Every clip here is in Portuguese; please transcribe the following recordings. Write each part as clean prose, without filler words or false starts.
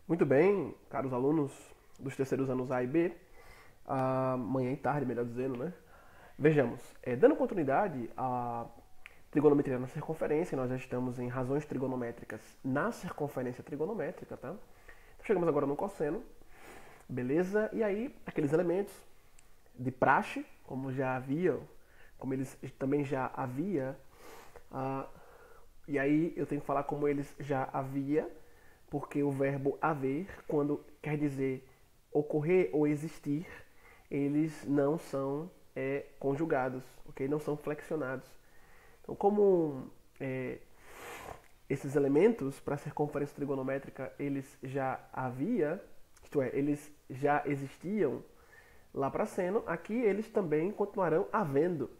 Muito bem, caros alunos dos terceiros anos A e B, manhã e tarde, melhor dizendo, né? Vejamos, dando continuidade à trigonometria na circunferência, nós já estamos em razões trigonométricas na circunferência trigonométrica, tá? Então chegamos agora no cosseno, beleza? E aí, aqueles elementos de praxe, como eles também já havia, ah, e aí eu tenho que falar como eles já havia, porque o verbo haver, quando quer dizer ocorrer ou existir, eles não são conjugados, ok? Não são flexionados. Então, como é, esses elementos para a circunferência trigonométrica eles já havia, isto é, eles já existiam lá para seno, aqui eles também continuarão havendo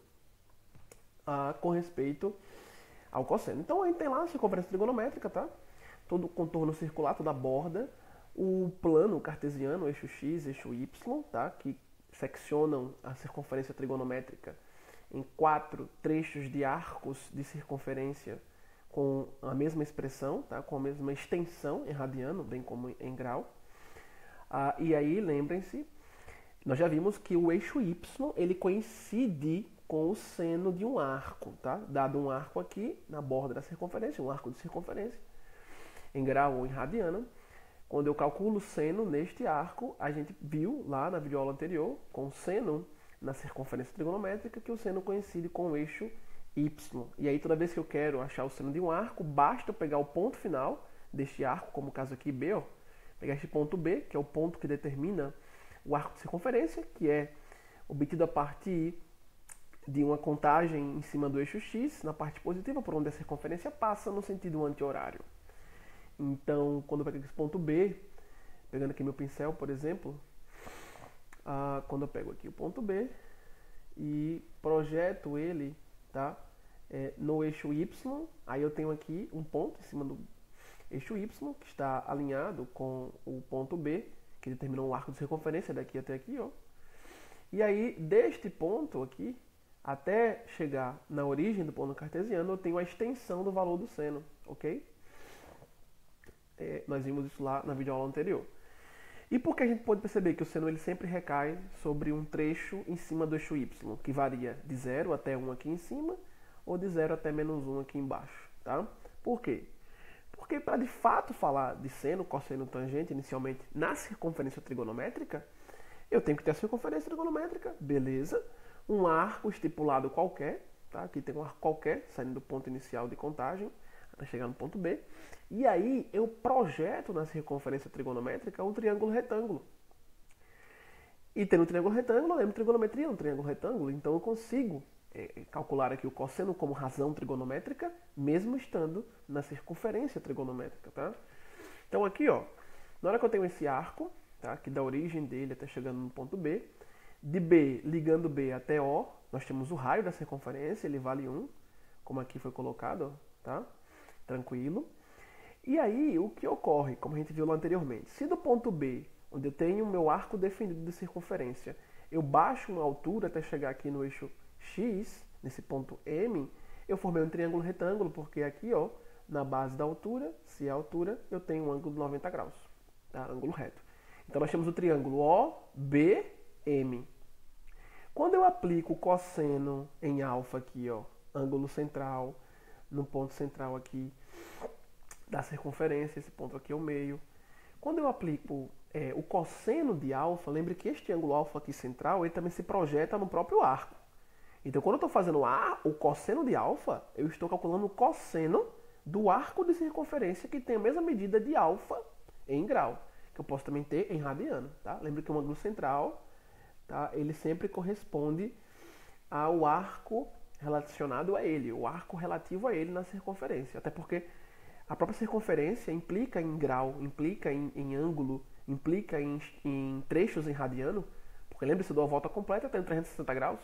com respeito ao cosseno. Então a gente tem lá a circunferência trigonométrica, tá? Todo o contorno circular, toda a borda, o plano cartesiano, eixo x, eixo y, tá? Que seccionam a circunferência trigonométrica em 4 trechos de arcos de circunferência com a mesma expressão, tá? Com a mesma extensão em radiano, bem como em grau. E aí, lembrem-se, nós já vimos que o eixo y ele coincide com o seno de um arco, tá? Dado um arco aqui na borda da circunferência, um arco de circunferência, em grau ou em radiano. Quando eu calculo o seno neste arco, a gente viu lá na videoaula anterior, com o seno na circunferência trigonométrica, que o seno coincide com o eixo y. E aí toda vez que eu quero achar o seno de um arco, basta eu pegar o ponto final deste arco, como o caso aqui B, ó, pegar este ponto B, que é o ponto que determina o arco de circunferência, que é obtido a partir de uma contagem em cima do eixo x, na parte positiva, por onde a circunferência passa, no sentido anti-horário. Então, quando eu pego esse ponto B, pegando aqui meu pincel, por exemplo, quando eu pego aqui o ponto B e projeto ele, tá, no eixo y, aí eu tenho aqui um ponto em cima do eixo y, que está alinhado com o ponto B, que determina o arco de circunferência daqui até aqui, ó. E aí, deste ponto aqui, até chegar na origem do ponto cartesiano, eu tenho a extensão do valor do seno, ok? Nós vimos isso lá na videoaula anterior. E por que a gente pode perceber que o seno ele sempre recai sobre um trecho em cima do eixo y, que varia de 0 até 1 aqui em cima, ou de 0 até menos 1 aqui embaixo, tá? Por quê? Porque para de fato falar de seno, cosseno, tangente, inicialmente na circunferência trigonométrica, eu tenho que ter a circunferência trigonométrica, beleza, um arco estipulado qualquer, tá? Aqui tem um arco qualquer, saindo do ponto inicial de contagem, até chegar no ponto B. E aí eu projeto na circunferência trigonométrica um triângulo retângulo. E tendo um triângulo retângulo, eu lembro trigonometria no triângulo retângulo, então eu consigo calcular aqui o cosseno como razão trigonométrica, mesmo estando na circunferência trigonométrica, tá? Então aqui, ó, na hora que eu tenho esse arco, tá, que da origem dele até chegando no ponto B, de B, ligando B até O, nós temos o raio da circunferência, ele vale 1, como aqui foi colocado, tá? Tranquilo. E aí, o que ocorre, como a gente viu lá anteriormente, se do ponto B, onde eu tenho o meu arco definido de circunferência, eu baixo uma altura até chegar aqui no eixo X, nesse ponto M, eu formei um triângulo retângulo, porque aqui, ó, na base da altura, se é a altura, eu tenho um ângulo de 90 graus, tá? Ângulo reto. Então nós temos o triângulo OBM. Quando eu aplico o cosseno em alfa aqui, ó, ângulo central, no ponto central aqui da circunferência, esse ponto aqui é o meio. Quando eu aplico o cosseno de alfa, lembre que este ângulo alfa aqui central, ele também se projeta no próprio arco. Então, quando eu estou fazendo o cosseno de alfa, eu estou calculando o cosseno do arco de circunferência que tem a mesma medida de alfa em grau, que eu posso também ter em radiano, tá? Lembre que o ângulo central, tá, ele sempre corresponde ao arco relacionado a ele, o arco relativo a ele na circunferência. Até porque a própria circunferência implica em grau, implica em ângulo, implica em trechos em radiano, porque lembre-se, se eu dou a volta completa, eu tenho 360 graus.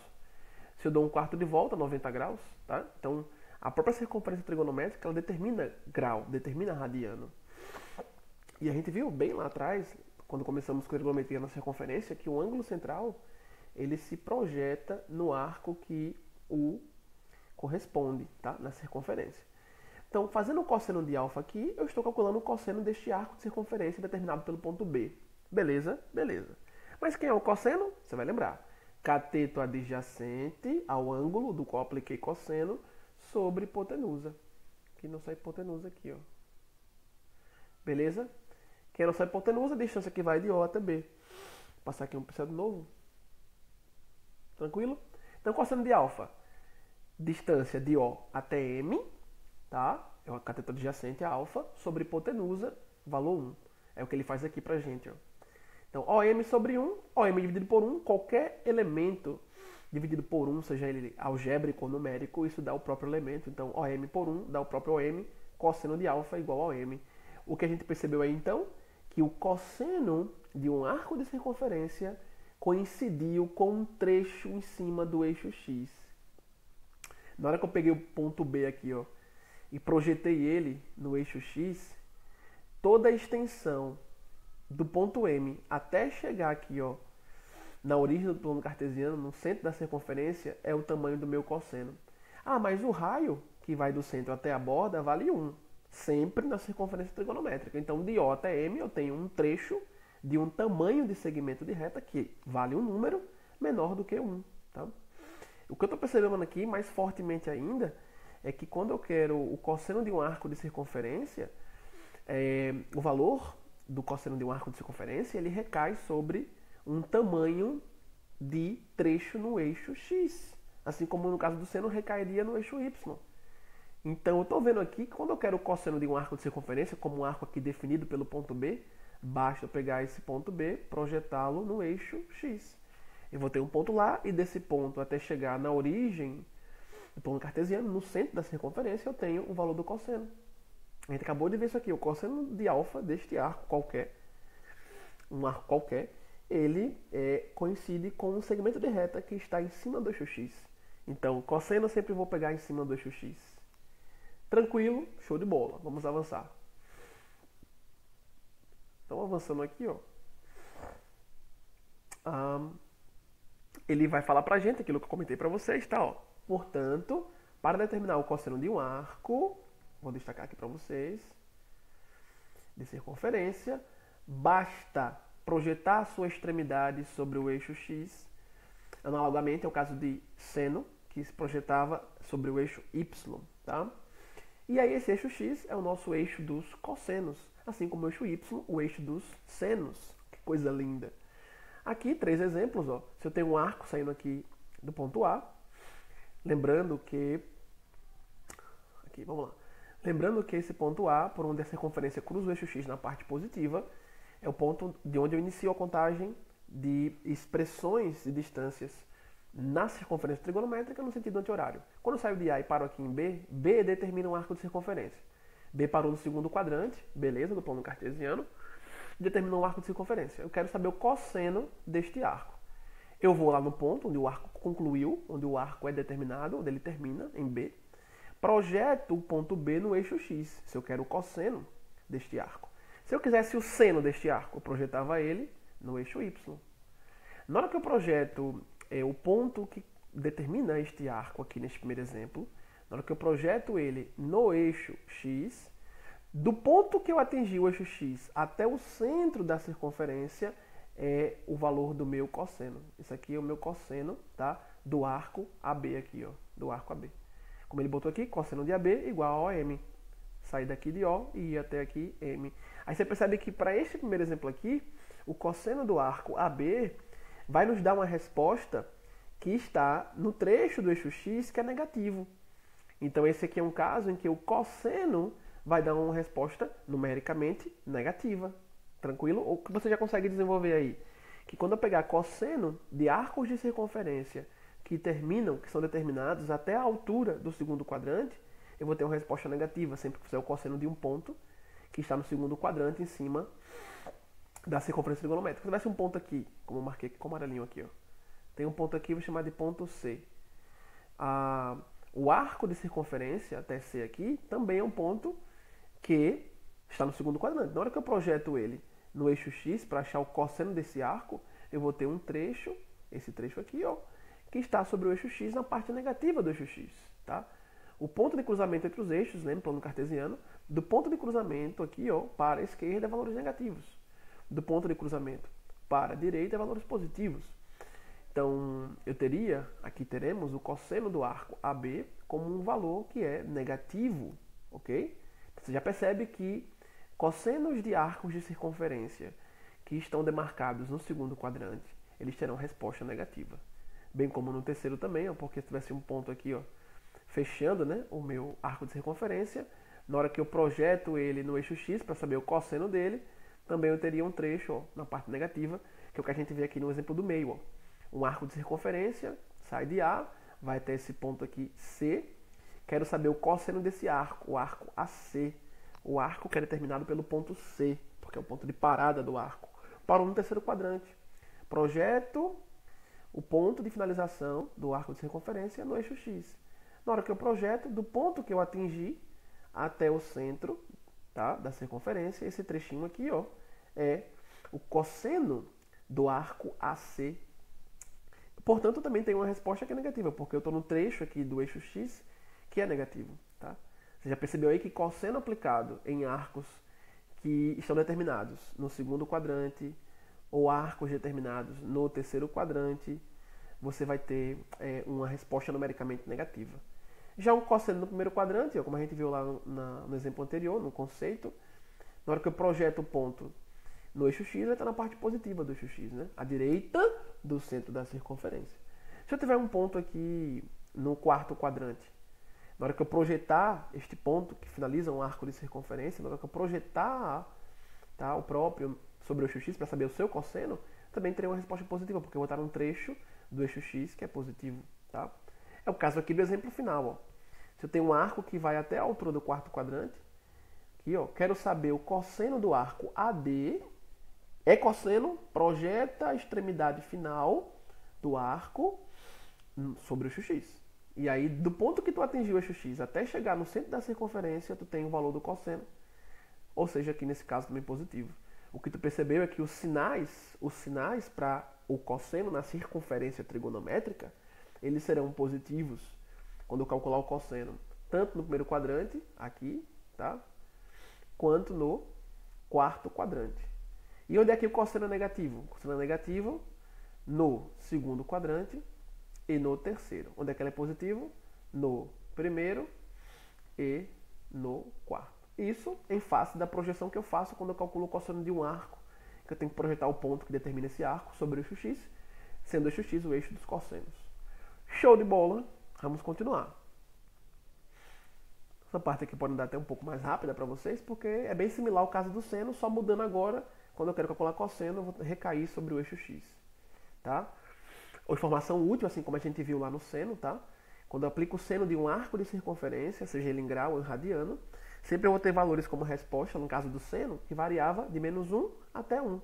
Se eu dou um quarto de volta, 90 graus. Tá? Então, a própria circunferência trigonométrica ela determina grau, determina radiano. E a gente viu bem lá atrás, quando começamos com a trigonometria na circunferência, que o ângulo central ele se projeta no arco que o corresponde, tá? Na circunferência. Então, fazendo o cosseno de alfa aqui, eu estou calculando o cosseno deste arco de circunferência determinado pelo ponto B. Beleza? Beleza. Mas quem é o cosseno? Você vai lembrar. Cateto adjacente ao ângulo do qual apliquei cosseno sobre hipotenusa. Que não sai hipotenusa aqui, ó. Beleza? Que é a nossa hipotenusa, a distância que vai de O até B. Vou passar aqui um pincel de novo. Tranquilo? Então, cosseno de alfa. Distância de O até M, tá? É o cateto adjacente a alfa, sobre hipotenusa, valor 1. É o que ele faz aqui pra gente, ó. Então, OM sobre 1, OM dividido por 1, qualquer elemento dividido por 1, seja ele algébrico ou numérico, isso dá o próprio elemento. Então, OM por 1 dá o próprio OM, cosseno de alfa igual a OM. O que a gente percebeu aí, então, que o cosseno de um arco de circunferência coincidiu com um trecho em cima do eixo X. Na hora que eu peguei o ponto B aqui, ó, e projetei ele no eixo X, toda a extensão do ponto M até chegar aqui, ó, na origem do plano cartesiano, no centro da circunferência, é o tamanho do meu cosseno. Ah, mas o raio que vai do centro até a borda vale 1, sempre na circunferência trigonométrica. Então, de O até M eu tenho um trecho de um tamanho de segmento de reta que vale um número menor do que 1. Tá? O que eu estou percebendo aqui, mais fortemente ainda, é que quando eu quero o cosseno de um arco de circunferência, o valor do cosseno de um arco de circunferência, ele recai sobre um tamanho de trecho no eixo X. Assim como no caso do seno recairia no eixo Y. Então eu estou vendo aqui que quando eu quero o cosseno de um arco de circunferência, como um arco aqui definido pelo ponto B, basta eu pegar esse ponto B, projetá-lo no eixo X. Eu vou ter um ponto lá e desse ponto até chegar na origem do plano cartesiano, no centro da circunferência, eu tenho o valor do cosseno. A gente acabou de ver isso aqui, o cosseno de alfa deste arco qualquer, um arco qualquer, ele coincide com um segmento de reta que está em cima do eixo X. Então, cosseno eu sempre vou pegar em cima do eixo X. Tranquilo, show de bola. Vamos avançar. Então, avançando aqui, ó. Ele vai falar pra gente aquilo que eu comentei pra vocês, tá? Ó. Portanto, para determinar o cosseno de um arco, vou destacar aqui pra vocês, de circunferência, basta projetar a sua extremidade sobre o eixo X. Analogamente, é o caso de seno, que se projetava sobre o eixo Y, tá? E aí esse eixo X é o nosso eixo dos cossenos, assim como o eixo Y, o eixo dos senos. Que coisa linda! Aqui, 3 exemplos, ó. Se eu tenho um arco saindo aqui do ponto A, lembrando que... Aqui, vamos lá. Lembrando que esse ponto A, por onde a circunferência cruza o eixo X na parte positiva, é o ponto de onde eu inicio a contagem de expressões de distâncias na circunferência trigonométrica no sentido anti-horário. Quando eu saio de A e paro aqui em B, B determina um arco de circunferência. B parou no segundo quadrante, beleza, do plano cartesiano, determinou um arco de circunferência. Eu quero saber o cosseno deste arco. Eu vou lá no ponto onde o arco concluiu, onde o arco é determinado, onde ele termina, em B. Projeto o ponto B no eixo X, se eu quero o cosseno deste arco. Se eu quisesse o seno deste arco, eu projetava ele no eixo Y. Na hora que eu projeto o ponto que determina este arco aqui neste primeiro exemplo, na hora que eu projeto ele no eixo X, do ponto que eu atingi o eixo X até o centro da circunferência é o valor do meu cosseno. Isso aqui é o meu cosseno, tá? Do arco AB aqui, ó, do arco AB. Como ele botou aqui, cosseno de AB igual a OM. Sair daqui de O e ir até aqui M. Aí você percebe que para este primeiro exemplo aqui, o cosseno do arco AB vai nos dar uma resposta que está no trecho do eixo X que é negativo. Então esse aqui é um caso em que o cosseno vai dar uma resposta numericamente negativa. Tranquilo? Ou que você já consegue desenvolver aí? Que quando eu pegar cosseno de arcos de circunferência que são determinados até a altura do segundo quadrante, eu vou ter uma resposta negativa sempre que fizer o cosseno de um ponto que está no segundo quadrante em cima da circunferência trigonométrica. Se tivesse um ponto aqui, como eu marquei com o amarelinho aqui, ó, tem um ponto aqui, vou chamar de ponto C. O arco de circunferência até C aqui também é um ponto que está no segundo quadrante. Na hora que eu projeto ele no eixo X para achar o cosseno desse arco, eu vou ter um trecho, esse trecho aqui, ó, que está sobre o eixo X na parte negativa do eixo X, tá? O ponto de cruzamento entre os eixos, lembra, plano cartesiano, do ponto de cruzamento aqui, ó, para a esquerda, valores negativos. Do ponto de cruzamento para a direita, valores positivos. Então, aqui teremos o cosseno do arco AB como um valor que é negativo, ok? Você já percebe que cossenos de arcos de circunferência que estão demarcados no segundo quadrante, eles terão resposta negativa. Bem como no terceiro também, ó, porque se tivesse um ponto aqui, ó, fechando, né, o meu arco de circunferência, na hora que eu projeto ele no eixo X para saber o cosseno dele, também eu teria um trecho, ó, na parte negativa, que é o que a gente vê aqui no exemplo do meio. Ó. Um arco de circunferência sai de A, vai até esse ponto aqui C. Quero saber o cosseno desse arco, o arco AC. O arco que é determinado pelo ponto C, porque é o ponto de parada do arco. Parou no terceiro quadrante. Projeto o ponto de finalização do arco de circunferência no eixo X. Na hora que eu projeto, do ponto que eu atingi até o centro, tá, da circunferência, esse trechinho aqui, ó, é o cosseno do arco AC. Portanto, também tem uma resposta que é negativa, porque eu estou no trecho aqui do eixo X que é negativo. Tá? Você já percebeu aí que cosseno aplicado em arcos que estão determinados no segundo quadrante ou arcos determinados no terceiro quadrante, você vai ter uma resposta numericamente negativa. Já um cosseno no primeiro quadrante, como a gente viu lá no exemplo anterior, no conceito, na hora que eu projeto o ponto no eixo X, vai estar na parte positiva do eixo X, né? À direita do centro da circunferência. Se eu tiver um ponto aqui no quarto quadrante, na hora que eu projetar este ponto, que finaliza um arco de circunferência, na hora que eu projetar, tá, o próprio sobre o eixo X para saber o seu cosseno, também terei uma resposta positiva, porque eu vou estar num trecho do eixo X que é positivo. Tá? É o caso aqui do exemplo final. Ó. Se eu tenho um arco que vai até a altura do quarto quadrante, aqui, ó, quero saber o cosseno do arco AD. É cosseno, projeta a extremidade final do arco sobre o eixo X. E aí, do ponto que tu atingiu o eixo X até chegar no centro da circunferência, tu tem o valor do cosseno. Ou seja, aqui nesse caso também positivo. O que tu percebeu é que os sinais para o cosseno na circunferência trigonométrica, eles serão positivos quando eu calcular o cosseno, tanto no primeiro quadrante, aqui, tá? Quanto no quarto quadrante. E onde é que o cosseno é negativo? O cosseno é negativo no segundo quadrante e no terceiro. Onde é que ele é positivo? No primeiro e no quarto. Isso em face da projeção que eu faço quando eu calculo o cosseno de um arco, que eu tenho que projetar o ponto que determina esse arco sobre o eixo X, sendo o eixo X o eixo dos cossenos. Show de bola! Vamos continuar. Essa parte aqui pode andar até um pouco mais rápida para vocês, porque é bem similar ao caso do seno, só mudando agora, quando eu quero calcular cosseno, eu vou recair sobre o eixo X. Tá? Informação útil, assim como a gente viu lá no seno, tá? Quando eu aplico o seno de um arco de circunferência, seja ele em grau ou em radiano, sempre eu vou ter valores como resposta, no caso do seno, que variava de -1 até 1.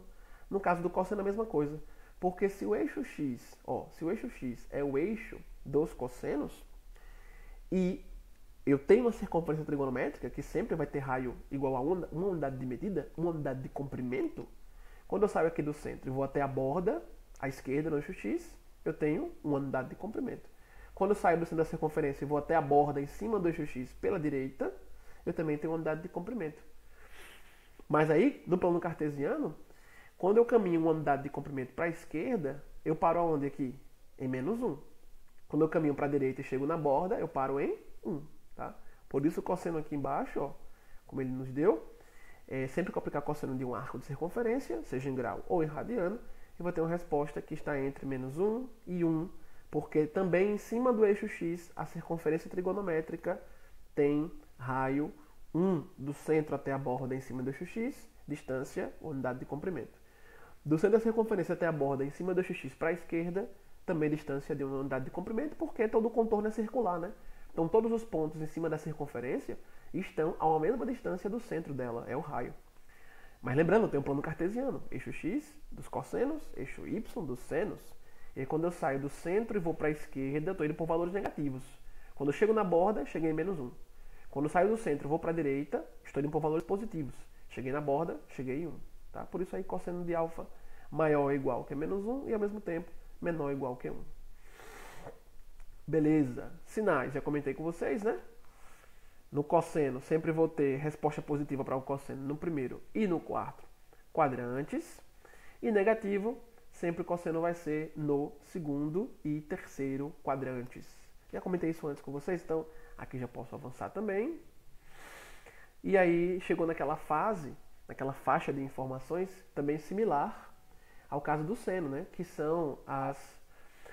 No caso do cosseno, a mesma coisa. Porque se o eixo X, se o eixo X é o eixo dos cossenos, e eu tenho uma circunferência trigonométrica que sempre vai ter raio igual a uma unidade de medida, uma unidade de comprimento, quando eu saio aqui do centro e vou até a borda, à esquerda, no eixo X, eu tenho uma unidade de comprimento. Quando eu saio do centro da circunferência e vou até a borda em cima do eixo X pela direita, eu também tenho uma unidade de comprimento. Mas aí, no plano cartesiano, quando eu caminho uma unidade de comprimento para a esquerda, eu paro aonde aqui? Em -1. Quando eu caminho para a direita e chego na borda, eu paro em 1. Tá? Por isso o cosseno aqui embaixo, ó, como ele nos deu, sempre que eu aplicar cosseno de um arco de circunferência, seja em grau ou em radiano, eu vou ter uma resposta que está entre -1 e 1, porque também em cima do eixo X, a circunferência trigonométrica tem raio 1 do centro até a borda em cima do eixo X, distância, unidade de comprimento. Do centro da circunferência até a borda em cima do eixo X para a esquerda, também distância de uma unidade de comprimento, porque todo o contorno é circular, né? Então todos os pontos em cima da circunferência estão a uma mesma distância do centro dela, é o raio. Mas lembrando, tem um plano cartesiano, eixo X dos cossenos, eixo Y dos senos. E aí, quando eu saio do centro e vou para a esquerda, eu estou indo por valores negativos. Quando eu chego na borda, cheguei em -1. Quando eu saio do centro e vou para a direita, estou indo por valores positivos. Cheguei na borda, cheguei em 1. Tá? Por isso aí, cosseno de alfa maior ou igual que -1 e ao mesmo tempo menor ou igual que 1. Beleza. Sinais, já comentei com vocês, né? No cosseno, sempre vou ter resposta positiva para o cosseno no primeiro e no quarto quadrantes. E negativo, sempre o cosseno vai ser no segundo e terceiro quadrantes. Já comentei isso antes com vocês, então aqui já posso avançar também. E aí chegou naquela fase, naquela faixa de informações também similar ao caso do seno, né? Que são as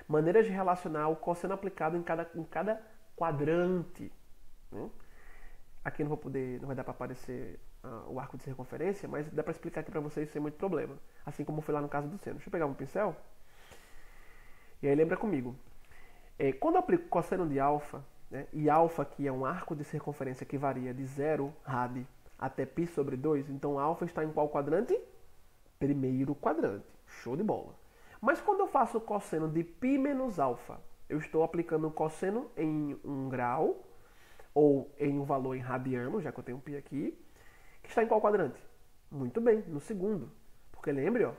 maneiras de relacionar o cosseno aplicado em cada quadrante. Né? Aqui não vai dar para aparecer o arco de circunferência, mas dá para explicar aqui para vocês sem muito problema. Assim como foi lá no caso do seno. Deixa eu pegar um pincel. E aí lembra comigo. Quando eu aplico cosseno de alfa, né, e alfa aqui é um arco de circunferência que varia de 0 rad até π sobre 2, então alfa está em qual quadrante? Primeiro quadrante. Show de bola. Mas quando eu faço o cosseno de π menos alfa, eu estou aplicando o cosseno em 1 grau, ou em um valor em radiano, já que eu tenho π aqui, que está em qual quadrante? Muito bem, no segundo. Porque lembre, ó,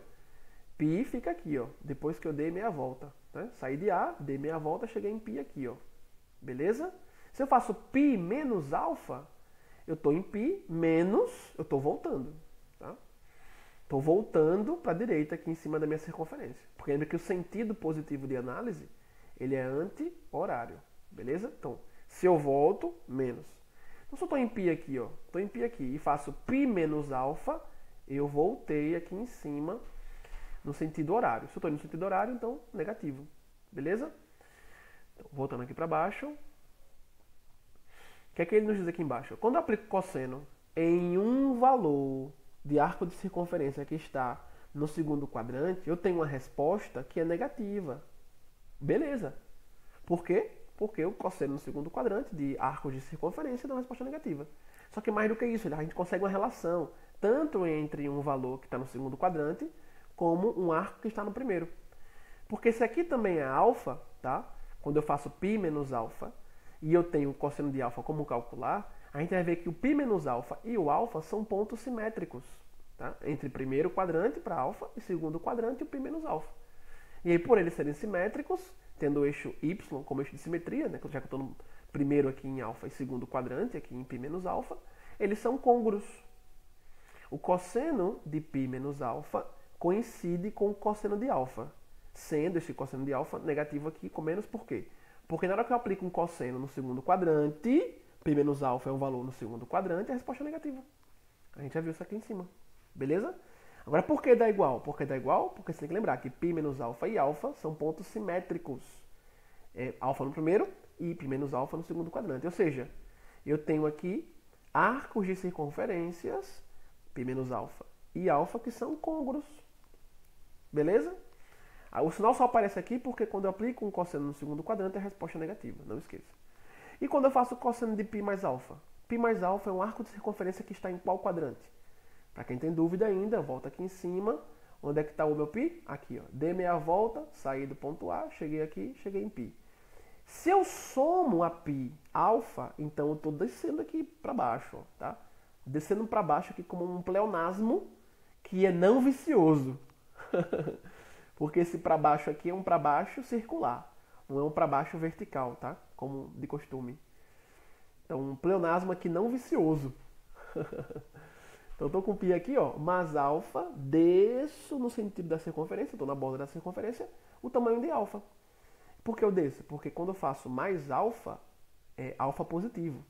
π fica aqui, ó, depois que eu dei meia volta. Né? Saí de A, dei meia volta, cheguei em π aqui, ó. Beleza? Se eu faço π menos alfa, eu estou em π menos, eu estou voltando. Tá? Estou voltando para a direita aqui em cima da minha circunferência. Porque lembra que o sentido positivo de análise, ele é anti-horário. Beleza? Então, se eu volto, menos. Então, se eu estou em π aqui, ó, estou em π aqui e faço π menos alfa, eu voltei aqui em cima no sentido horário. Se eu estou no sentido horário, então negativo. Beleza? Então, voltando aqui para baixo. O que é que ele nos diz aqui embaixo? Quando eu aplico cosseno em um valor de arco de circunferência que está no segundo quadrante, eu tenho uma resposta que é negativa. Beleza. Por quê? Porque o cosseno no segundo quadrante de arcos de circunferência dá uma resposta negativa. Só que mais do que isso, a gente consegue uma relação tanto entre um valor que está no segundo quadrante como um arco que está no primeiro. Porque se aqui também é alfa, tá? Quando eu faço π menos alfa e eu tenho o cosseno de alfa como calcular, a gente vai ver que o π menos alfa e o alfa são pontos simétricos. Tá? Entre primeiro quadrante para alfa e segundo quadrante e o π menos alfa. E aí, por eles serem simétricos, tendo o eixo y como eixo de simetria, né? Já que eu estou no primeiro aqui em alfa e segundo quadrante aqui em π menos alfa, eles são côngruos. O cosseno de π menos alfa coincide com o cosseno de alfa, sendo esse cosseno de alfa negativo aqui com menos por quê? Porque na hora que eu aplico um cosseno no segundo quadrante, π menos alfa é um valor no segundo quadrante, a resposta é negativa. A gente já viu isso aqui em cima. Beleza? Agora, por que dá igual? Por que dá igual? Porque você tem que lembrar que π menos alfa e alfa são pontos simétricos. Alfa no primeiro e π menos alfa no segundo quadrante. Ou seja, eu tenho aqui arcos de circunferências, π menos alfa e alfa, que são côngruos. Beleza? O sinal só aparece aqui porque quando eu aplico um cosseno no segundo quadrante, a resposta é negativa. Não esqueça. E quando eu faço o cosseno de π mais alfa? Π mais alfa é um arco de circunferência que está em qual quadrante? Para quem tem dúvida ainda, volta aqui em cima. Onde é que está o meu π? Aqui, ó. Dei meia volta, saí do ponto A, cheguei aqui, cheguei em π. Se eu somo a π alfa, então eu estou descendo aqui para baixo, ó, tá? Descendo para baixo aqui como um pleonasmo que é não vicioso. Porque esse para baixo aqui é um para baixo circular, não é um para baixo vertical, tá? Como de costume. Então, um pleonasmo aqui não vicioso. Então, eu estou com π aqui, ó, mais alfa, desço no sentido da circunferência, estou na borda da circunferência, o tamanho de alfa. Por que eu desço? Porque quando eu faço mais alfa, é alfa positivo.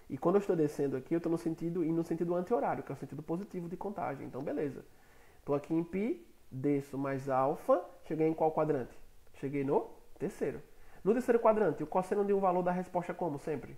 E quando eu estou descendo aqui, eu estou no sentido anti-horário, que é o sentido positivo de contagem. Então, beleza. Estou aqui em π, desço mais alfa, cheguei em qual quadrante? Cheguei no terceiro. No terceiro quadrante, o cosseno de um valor dá resposta como sempre?